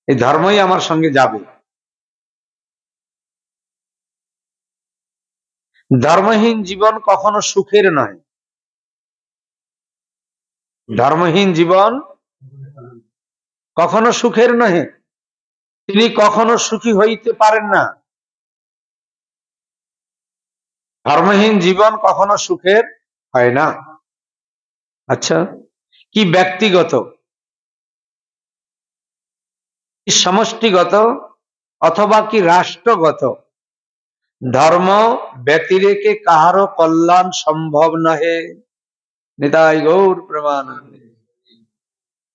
এই ধর্মই আমার সঙ্গে যাবে। ধর্মহীন জীবন কখনো সুখের নয়। ধর্মহীন জীবন কখনো সুখের নহে, তিনি কখনো সুখী হইতে পারেন না। ধর্মহীন জীবন কখনো সুখের হয় না। আচ্ছা, কি ব্যক্তিগত, কি সমষ্টিগত, অথবা কি রাষ্ট্রগত, ধর্ম ব্যতিরেকে কাহারও কল্যাণ সম্ভব নহে। নিতাই গৌর প্রেমানন্দে।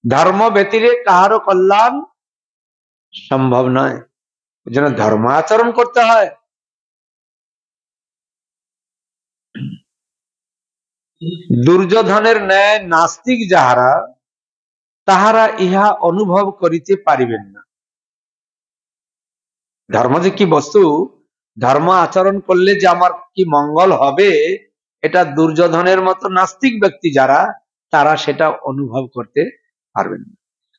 ধর্ম ব্যতিরেক কাহারও কল্যাণ সম্ভব নয়, ওই জন্য ধর্ম আচরণ করতে হয়। দুর্যোধনের ন্যায় নাস্তিক যাহারা, তাহারা ইহা অনুভব করিতে পারিবেন না। ধর্ম যে কি বস্তু, ধর্ম আচরণ করলে যে আমার কি মঙ্গল হবে, এটা দুর্যোধনের মতো নাস্তিক ব্যক্তি যারা, তারা সেটা অনুভব করতে পারবেন না।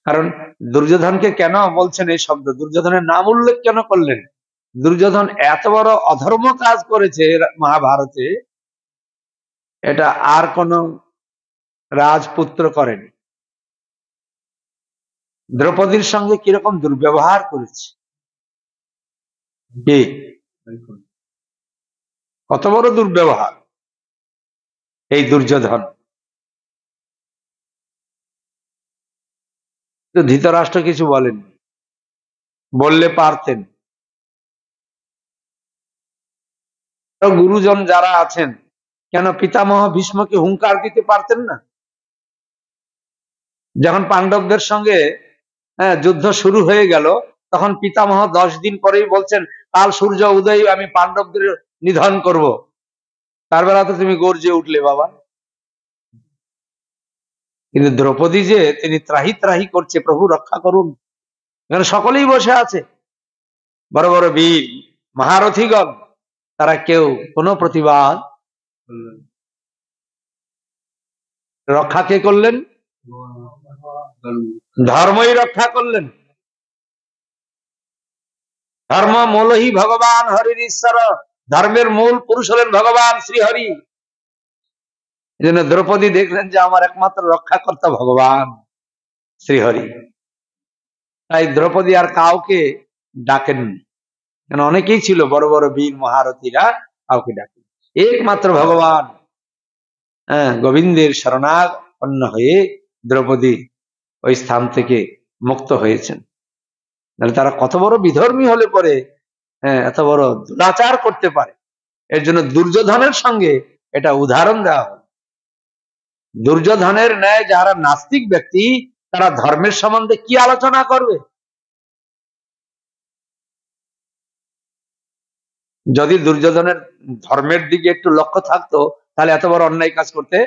কারণ দুর্যোধনকে কেন বলছেন এই শব্দ, দুর্যোধনের নাম উল্লেখ কেন করলেন? দুর্যোধন এত বড় অধর্ম কাজ করেছে মহাভারতে, এটা আর কোন রাজপুত্র করেনি। দ্রৌপদীর সঙ্গে কিরকম দুর্ব্যবহার করেছে, কত বড় দুর্ব্যবহার এই দুর্যোধন। ধৃতরাষ্ট্র কিছু বলেন, বললে পারতেন। গুরুজন যারা আছেন, কেন পিতামহ ভীষ্মকে হুঙ্কার দিতে পারতেন না? যখন পাণ্ডবদের সঙ্গে যুদ্ধ শুরু হয়ে গেল, তখন পিতামহ 10 দিন পরেই বলছেন, কাল সূর্য উদয় আমি পাণ্ডবদের নিধন করব। তার বেলা তো তুমি গর্জে উঠলে বাবা। কিন্তু দ্রৌপদী যে তিনি ত্রাহি ত্রাহি করছে, প্রভু রক্ষা করুন। এখানে সকলেই বসে আছে, বড় বড় বীর মহারথীগণ, তারা কেউ কোনো প্রতিবাদ। রক্ষা কে করলেন? ধর্মই রক্ষা করলেন। ধর্ম মূলহি ভগবান হরির ঈশ্বর, ধর্মের মূল পুরুষ হলেন ভগবান শ্রীহরি। এই জন্য দ্রৌপদী দেখলেন যে আমার একমাত্র রক্ষাকর্তা ভগবান শ্রীহরি। তাই দ্রৌপদী আর কাউকে ডাকেননি, কেন অনেকেই ছিল বড় বড় বীর মহারথীরা, কাউকে ডাকেন, একমাত্র ভগবান গোবিন্দের শরণাপন্ন হয়ে দ্রৌপদী ওই স্থান থেকে মুক্ত হয়েছেন। তারা কত বড় বিধর্মী হলে পরে এত বড় দুরাচার করতে পারে। এর জন্য দুর্যোধনের সঙ্গে এটা উদাহরণ দেওয়া হয়। দুর্যোধনের ন্যায় যারা নাস্তিক ব্যক্তি, তারা ধর্মের সম্বন্ধে কি আলোচনা করবে? যদি দুর্যোধনের ধর্মের দিকে একটু লক্ষ্য থাকতো, তাহলে এত বড় অন্যায় কাজ করতে।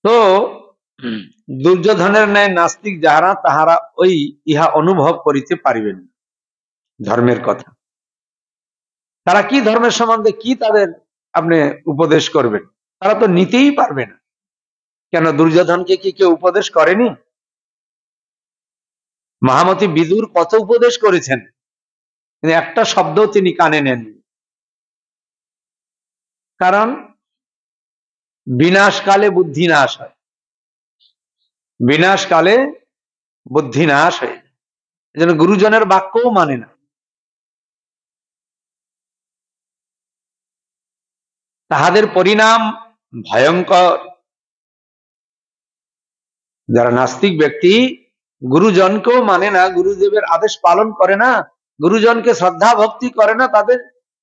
তো দুর্যোধনের ন্যায় নাস্তিক যাহারা, তাহারা ওই ইহা অনুভব করিতে পারিবেন না ধর্মের কথা। তারা কি ধর্মের সম্বন্ধে কি তাদের আপনি উপদেশ করবেন? তারা তো নিতেই পারবে না। কেন দুর্যোধনকে কি কেউ উপদেশ করেনি? মহামতি বিদুর কত উপদেশ করেছেন, কিন্তু একটা শব্দ তিনি কানে নেননি। কারণ বিনাশকালে বুদ্ধি নাশ হয়, বিনাশকালে বুদ্ধি নাশ হয়। এজন্য গুরুজনের বাক্যও মানে না। তাহাদের পরিণাম ভয়ঙ্কর। যারা নাস্তিক ব্যক্তি গুরুজনকেও মানে না, গুরুদেবের আদেশ পালন করে না, গুরুজনকে শ্রদ্ধা ভক্তি করে না, তাদের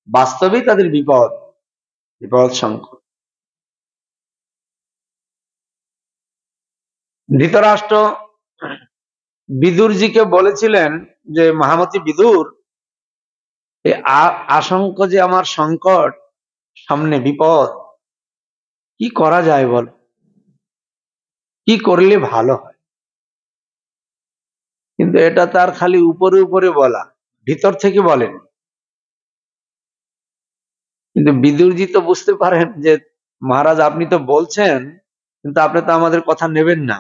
বাস্তবেই তাদের বিপদ, বিপদ সংকট। ধৃতরাষ্ট্র বিদুরজিকে বলেছিলেন যে মহামতি বিদুর, আশঙ্ক যে আমার সংকট, সামনে বিপদ, কি করা যায় বল, কি করলে ভালো হয়? কিন্তু এটা তার খালি উপরে উপরে বলা, ভিতর থেকে বলেন। কিন্তু বিদুরজি তো বুঝতে পারেন যে মহারাজ আপনি তো বলছেন, কিন্তু আপনি তো আমাদের কথা নেবেন না।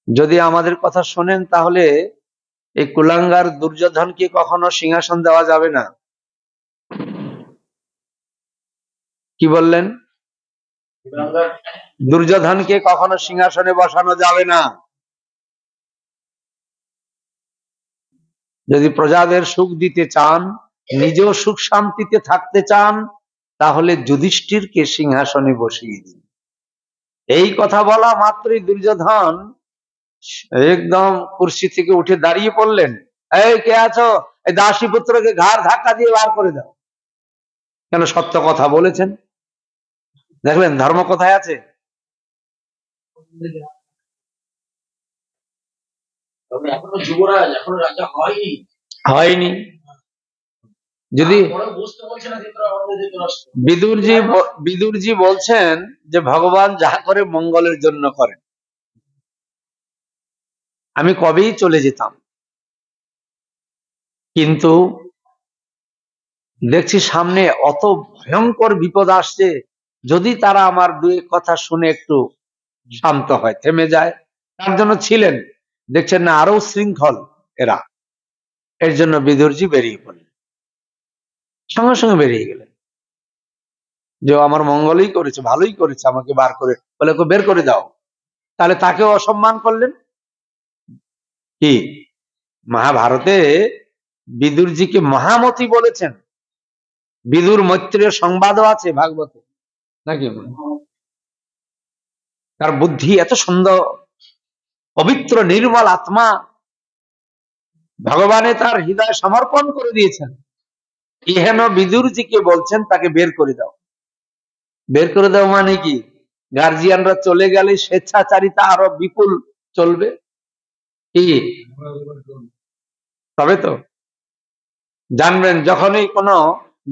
যদি আমাদের কথা শোনেন তাহলে এই কুলাঙ্গার দুর্যোধনকে কখনো সিংহাসন দেওয়া যাবে না। কি বললেন? দুর্যোধনকে কখনো সিংহাসনে বসানো যাবে না। যদি প্রজাদের সুখ দিতে চান, নিজেও সুখ শান্তিতে থাকতে চান, তাহলে যুধিষ্ঠিরকে সিংহাসনে বসিয়ে দিন। এই কথা বলা মাত্রই দুর্যোধন একদম কুর্সি থেকে উঠে দাঁড়িয়ে পড়লেন। এই কে আছো? এই দাসী পুত্রকে ঘাড় ধাক্কা দিয়ে বার করে দাও। কেন? সত্য কথা বলেছেন। দেখলেন ধর্ম কোথায় আছে? এখনো যুবরাজ, এখনো রাজা হয়নি। যদি বিদুরজি বলছেন যে ভগবান যা করে মঙ্গলের জন্য করেন, আমি কবেই চলে যেতাম, কিন্তু দেখছি সামনে অত ভয়ঙ্কর বিপদ আসছে, যদি তারা আমার দুই কথা শুনে একটু শান্ত হয়, থেমে যায়, তার জন্য ছিলেন। দেখছেন না আরো শৃঙ্খল এরা, এর জন্য বিদুরজি বেরিয়ে পড়লেন, সঙ্গে সঙ্গে বেরিয়ে গেলেন যে আমার মঙ্গলই করেছে, ভালোই করেছে আমাকে বার করে, বলে ওকে বের করে দাও। তাহলে তাকেও অসম্মান করলেন। কি মহাভারতে বিদুরজিকে মহামতি বলেছেন, বিদুর মৈত্রেয় সংবাদও আছে ভাগবতে নাকি? তার বুদ্ধি এত সুন্দর, পবিত্র নির্মল আত্মা, ভগবানে তার হৃদয় সমর্পণ করে দিয়েছেন। ইহেন বিদুরজিকে বলছেন তাকে বের করে দাও। বের করে দাও মানে কি? গার্জিয়ানরা চলে গেলে স্বেচ্ছাচারিতা আরো বিপুল চলবে। কি তবে তো জানবেন, যখনই কোনো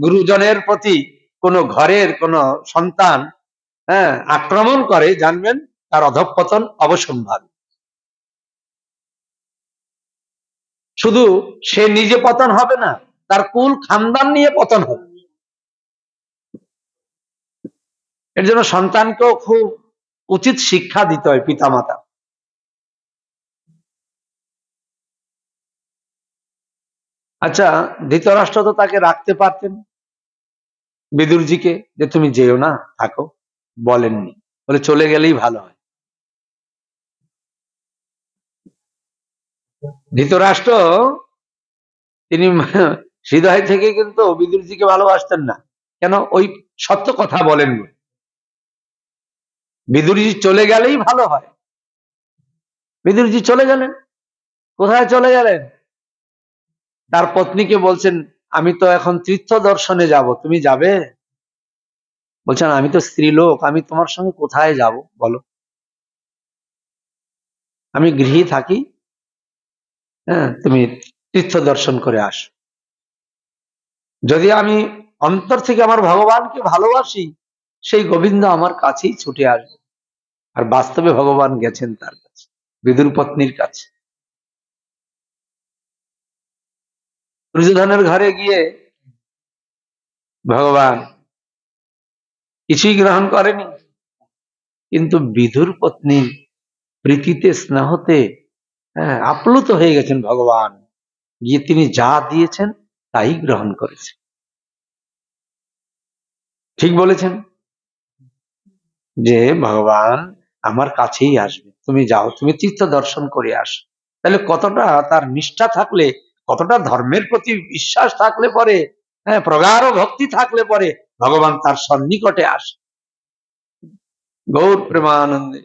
গুরুজনের প্রতি কোনো ঘরের কোনো সন্তান আক্রমণ করে, জানবেন তার অধঃপতন অবশ্যম্ভাবী। শুধু সে নিজে পতন হবে না, তার কুল খানদান নিয়ে পতন হবে। এর জন্য সন্তানকেও খুব উচিত শিক্ষা দিতে হয় পিতামাতা। আচ্ছা, ধৃতরাষ্ট্র তো তাকে রাখতে পারতেন, বিদুরজিকে, যে তুমি যেও না, থাকো, বলেননি, বলে চলে গেলেই ভালো হয়। ধৃতরাষ্ট্র তিনি হৃদয় থেকে কিন্তু বিদুরজিকে ভালোবাসতেন না। কেন? ওই সত্য কথা বলেন। বিদুরজি চলে গেলেই ভালো হয়। বিদুরজি চলে গেলেন। কোথায় চলে গেলেন? তার পত্নীকে বলছেন, আমি তো এখন তীর্থ দর্শনে যাব, তুমি যাবে? বলছেন, আমি তো স্ত্রীলোক, আমি তোমার সঙ্গে কোথায় যাব বলো, আমি গৃহে থাকি, তুমি তীর্থ দর্শন করে আসো। যদি আমি অন্তর থেকে আমার ভগবানকে ভালোবাসি, সেই গোবিন্দ আমার কাছেই ছুটে আসবে। আর বাস্তবে ভগবান গেছেন তার কাছে, বিদুর পত্নীর কাছে। দুর্যোধনের ঘরে গিয়ে ভগবান কিছুই গ্রহণ করেনি, কিন্তু বিদুর পত্নীর প্রীতিতে স্নেহতে আপ্লুত হয়ে গেছেন ভগবান, গিয়ে তিনি যা দিয়েছেন তাই গ্রহণ করেছেন। ঠিক বলেছেন যে ভগবান আমার কাছেই আসবে, তুমি যাও, তুমি তীর্থ দর্শন করে আসো। তাহলে কতটা তার নিষ্ঠা থাকলে, কতটা ধর্মের প্রতি বিশ্বাস থাকলে পরে, প্রগাঢ় ভক্তি থাকলে পরে ভগবান তার সন্নিকটে আসে। গৌর প্রেমানন্দে।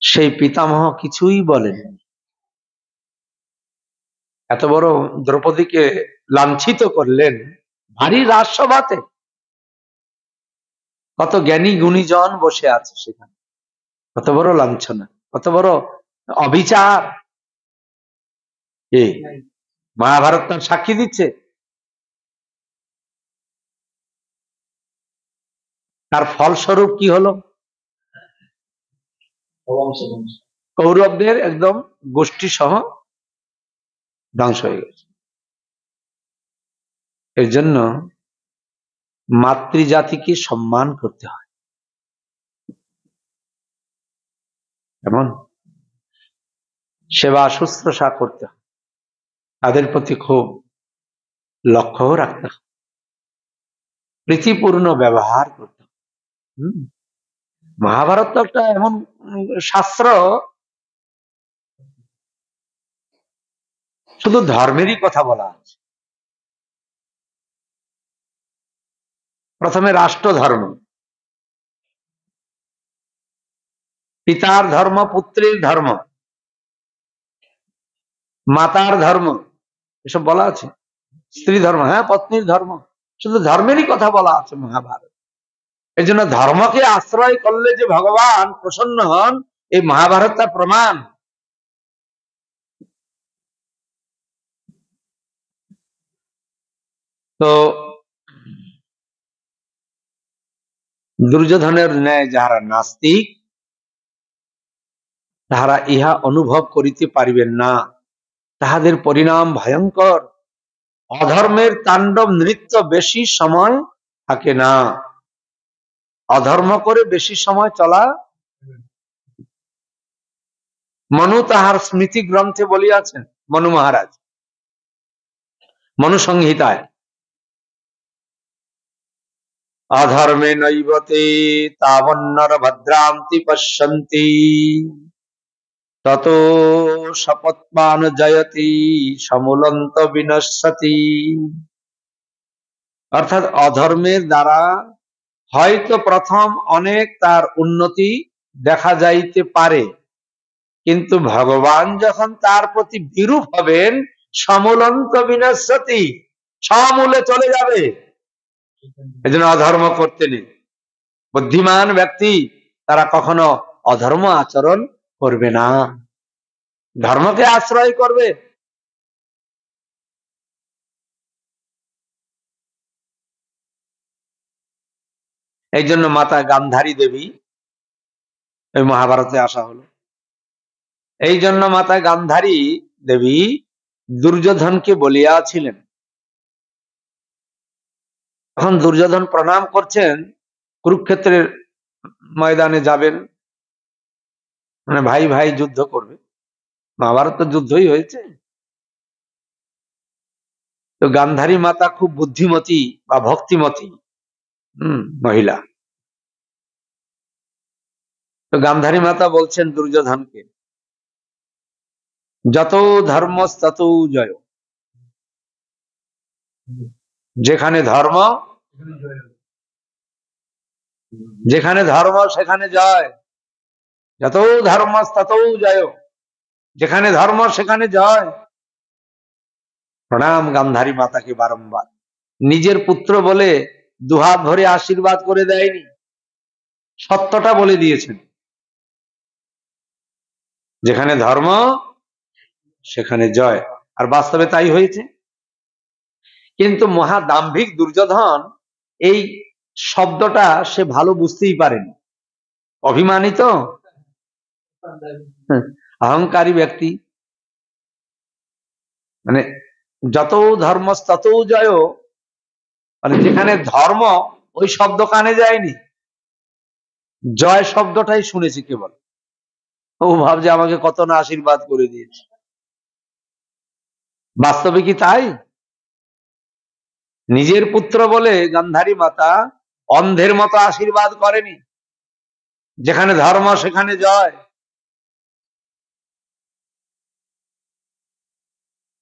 সেই পিতামহ কিছুই বলেন, এত বড় দ্রৌপদীকে লাঞ্ছিত করলেন ভারী রাজসভাতে, কত জ্ঞানী গুণীজন বসে আছে সেখানে, কত বড় লাঞ্ছনা, কত বড় অবিচার। মহাভারত তার সাক্ষী দিচ্ছে। তার ফলস্বরূপ কি হলো? কৌরবদের একদম গোষ্ঠী সহ ধ্বংস হয়ে গেছে। এর জন্য মাতৃজাতিকে সম্মান করতে হয়। এমন সেবা শুশ্রূষা করতে হয়, তাদের প্রতি খুব লক্ষ্য রাখতে হয়, প্রীতিপূর্ণ ব্যবহার করতে হয়। মহাভারত তো একটা এমন শাস্ত্র, শুধু ধর্মেরই কথা বলা আছে। প্রথমে রাষ্ট্র ধর্ম, পিতার ধর্ম, পুত্রের ধর্ম, মাতার ধর্ম, এসব বলা আছে। স্ত্রী ধর্ম, হ্যাঁ, পত্নীর ধর্ম, শুধু ধর্মেরই কথা বলা আছে মহাভারত। এই জন্য ধর্মকে আশ্রয় করলে যে ভগবান প্রসন্ন হন, এই মহাভারত তার প্রমাণ। তো দুর্যোধনের ন্যায় যাহারা নাস্তিক, তাহারা ইহা অনুভব করিতে পারিবেন না, তাহাদের পরিণাম ভয়ঙ্কর। অধর্মের তাণ্ডব নৃত্য বেশি সময় থাকে না। অধর্ম করে বেশি সময় চলা, মনু তাহার স্মৃতি গ্রন্থে বলিয়াছেন, মনু মহারাজ মনু সংহিতায়, অধর্মে নৈবতে তাবন্নর ভদ্রান্তি পশ্যন্তি তত শপথমান জয়তি সমুলন্ত বিনশ্যতি। অর্থাৎ অধর্মের দ্বারা হয়তো প্রথম অনেক তার উন্নতি দেখা যাইতে পারে, কিন্তু ভগবান যখন তার প্রতি বিরূপ হবেন, সমুলন্ত বিনশ্যতি, সমূলে চলে যাবে। এজন্য অধর্ম করতে নেই। বুদ্ধিমান ব্যক্তি তারা কখনো অধর্ম আচরণ করবে না, ধর্মকে আশ্রয় করবে। এই জন্য মাতা গান্ধারী দেবী, ওই মহাভারতে আসা হলো, এই জন্য মাতা গান্ধারী দেবী দুর্যোধনকে বলিয়াছিলেন, এখন দুর্যোধন প্রণাম করছেন, কুরুক্ষেত্রের ময়দানে যাবেন, মানে ভাই ভাই যুদ্ধ করবে। মহাভারত তো যুদ্ধই হয়েছে। তো গান্ধারী মাতা খুব বুদ্ধিমতী বা ভক্তিমতী মহিলা। তো গান্ধারী মাতা বলছেন দুর্যোধনকে, যত ধর্ম তত জয়, যেখানে ধর্ম, যেখানে ধর্ম সেখানে জয়। যত ধর্ম তত জয়, যেখানে ধর্ম সেখানে জয়। প্রণাম গান্ধারী মাতাকে বারংবার। নিজের পুত্র বলে দুহাত ভরে আশীর্বাদ করে দেয়নি, সত্যটা বলে দিয়েছেন, যেখানে ধর্ম সেখানে জয়। আর বাস্তবে তাই হয়েছে। কিন্তু মহা দাম্ভিক দুর্যোধন এই শব্দটা সে ভালো বুঝতেই পারেনি। অভিমানিত অহংকারী ব্যক্তি, মানে যত ধর্ম তত জয়, মানে যেখানে ধর্ম ওই শব্দ কানে যায়নি, জয় শব্দটাই শুনেছি কেবল। ও ভাবছে আমাকে কত না আশীর্বাদ করে দিয়েছে। বাস্তবে কি তাই? নিজের পুত্র বলে গান্ধারী মাতা অন্ধের মতো আশীর্বাদ করেনি, যেখানে ধর্ম সেখানে জয়।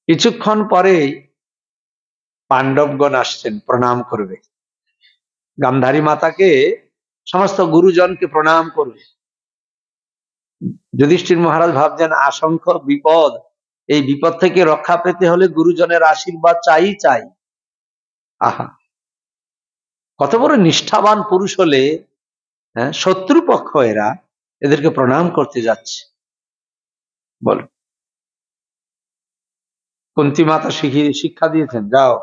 কিছুক্ষণ পরে পাণ্ডবগণ আসছেন, প্রণাম করবে গান্ধারী মাতাকে, সমস্ত গুরুজনকে প্রণাম করবে। যুধিষ্ঠির মহারাজ ভাবছেন আশঙ্কা বিপদ, এই বিপদ থেকে রক্ষা পেতে হলে গুরুজনের আশীর্বাদ চাই চাই। আহা, কত বড় নিষ্ঠাবান পুরুষ হলে শত্রুপক্ষ এরা এদেরকে প্রণাম করতে যাচ্ছে। বল, কুন্তী মাতা শিক্ষা দিয়েছেন, যাও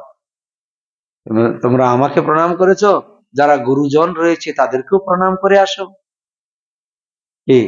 তোমরা আমাকে প্রণাম করেছো, যারা গুরুজন রয়েছে তাদেরকেও প্রণাম করে আসো। কি